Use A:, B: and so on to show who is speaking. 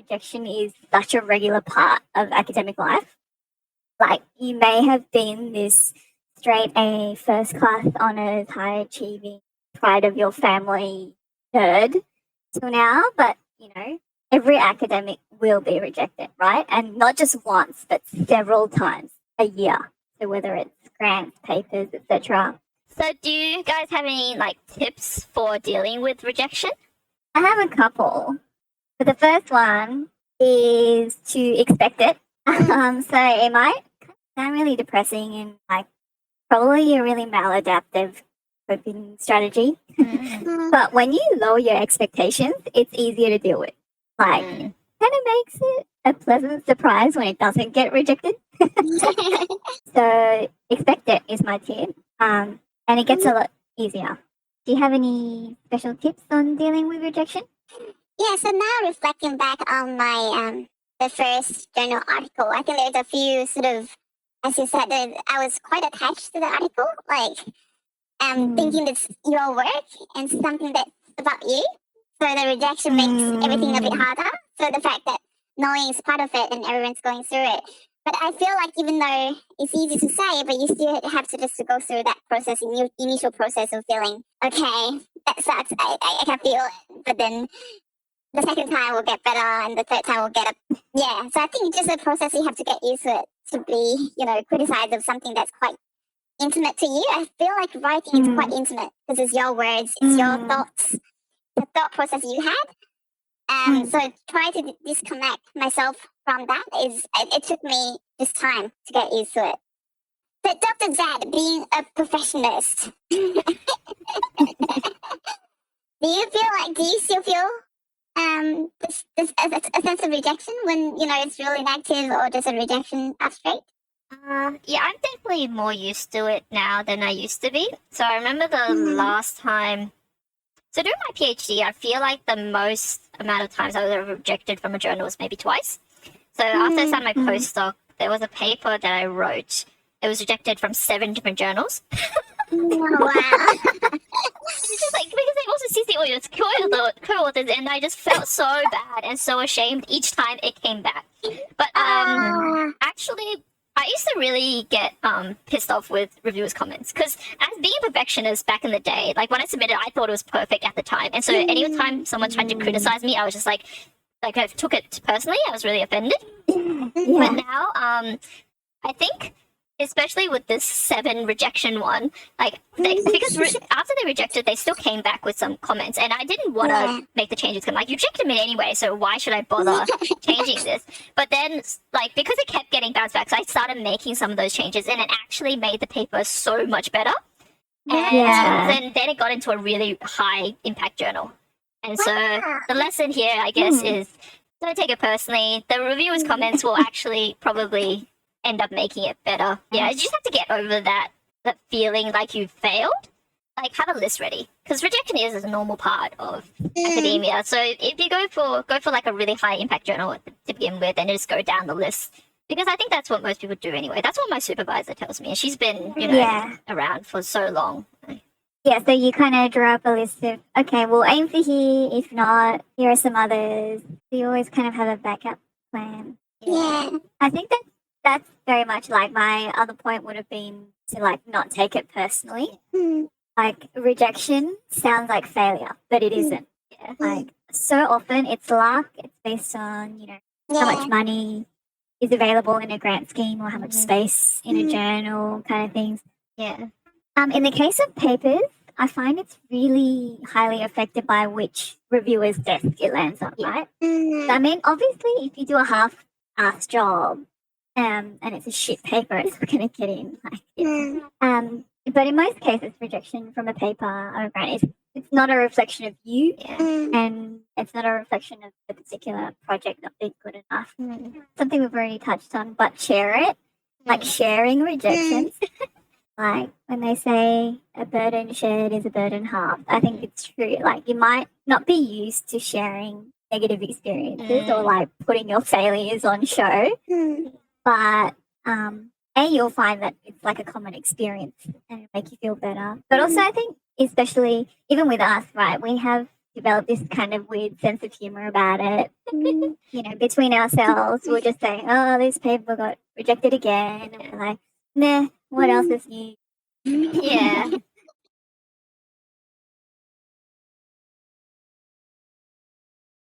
A: rejection is such a regular part of academic life. Like, you may have been this straight A, first class honours, high achieving, pride of your family nerd till now, but every academic will be rejected, right? And not just once, but several times a year. So whether it's grants, papers, etc.
B: So do you guys have any tips for dealing with rejection?
A: I have a couple. But the first one is to expect it. So it might sound really depressing and probably a really maladaptive coping strategy. But when you lower your expectations, it's easier to deal with. Kind of makes it a pleasant surprise when it doesn't get rejected. So expect it is my tip. And it gets a lot easier. Do you have any special tips on dealing with rejection?
C: Yeah, so now reflecting back on my the first journal article, I think there's a few sort of, as you said, I was quite attached to the article, thinking it's your work and something that's about you. So the rejection makes everything a bit harder. So the fact that knowing is part of it and everyone's going through it. But I feel like even though it's easy to say, but you still have to just go through that process, initial process of feeling, okay, that sucks, I can feel it. But then the second time will get better and the third time will get up. Yeah, so I think it's just a process you have to get used to it, to be, criticized of something that's quite intimate to you. I feel like writing is quite intimate because it's your words, it's your thoughts, the thought process you had. So try to disconnect myself from that it took me just time to get used to it. But Dr. Zad, being a perfectionist, do you still feel this a sense of rejection when it's really negative or just a rejection abstract?
B: Yeah, I'm definitely more used to it now than I used to be. So I remember the last time. So during my PhD, I feel like the most amount of times I was ever rejected from a journal was maybe twice. So after I started my postdoc, there was a paper that I wrote. It was rejected from 7 different journals.
C: Wow.
B: It's just because they also CC all your co-authors, and I just felt so bad and so ashamed each time it came back. But actually, I used to really get pissed off with reviewers' comments because as being a perfectionist back in the day, when I submitted, I thought it was perfect at the time. And so anytime someone tried to criticize me, I was just I took it personally. I was really offended. But now, I think, especially with this 7 rejection one, because after they rejected, they still came back with some comments, and I didn't want to make the changes. I'm you rejected me anyway, so why should I bother changing this? But then, because it kept getting bounced back, so I started making some of those changes, and it actually made the paper so much better. And then it got into a really high impact journal. And so the lesson here, I guess, is don't take it personally. The reviewers' comments will actually probably end up making it better. Yeah, you just have to get over that feeling like you failed. Have a list ready, because rejection is a normal part of academia. So if you go for a really high impact journal to begin with, and just go down the list, because I think that's what most people do anyway. That's what my supervisor tells me, and she's been around for so long.
A: Yeah, so you kind of draw up a list of, okay, we'll aim for here. If not, here are some others. So you always kind of have a backup plan.
C: Yeah.
A: I think that's very much my other point would have been to not take it personally. Rejection sounds like failure, but it isn't. So often it's luck. It's based on, how much money is available in a grant scheme or how much space in a journal kind of things.
B: Yeah.
A: In the case of papers, I find it's really highly affected by which reviewer's desk it lands on, right? I mean, obviously, if you do a half-assed job and it's a shit paper, it's not going to get in. But in most cases, rejection from a paper or a grant it's not a reflection of you, and it's not a reflection of the particular project not being good enough. Something we've already touched on, but share it. Sharing rejections. When they say a burden shared is a burden halved, I think it's true. You might not be used to sharing negative experiences or putting your failures on show, but you'll find that it's a common experience and it'll make you feel better. But also I think, especially even with us, right, we have developed this kind of weird sense of humor about it. You know, between ourselves, we're just saying, "Oh, this paper got rejected again." And we're like, "Nah, what else is new?"
B: Yeah.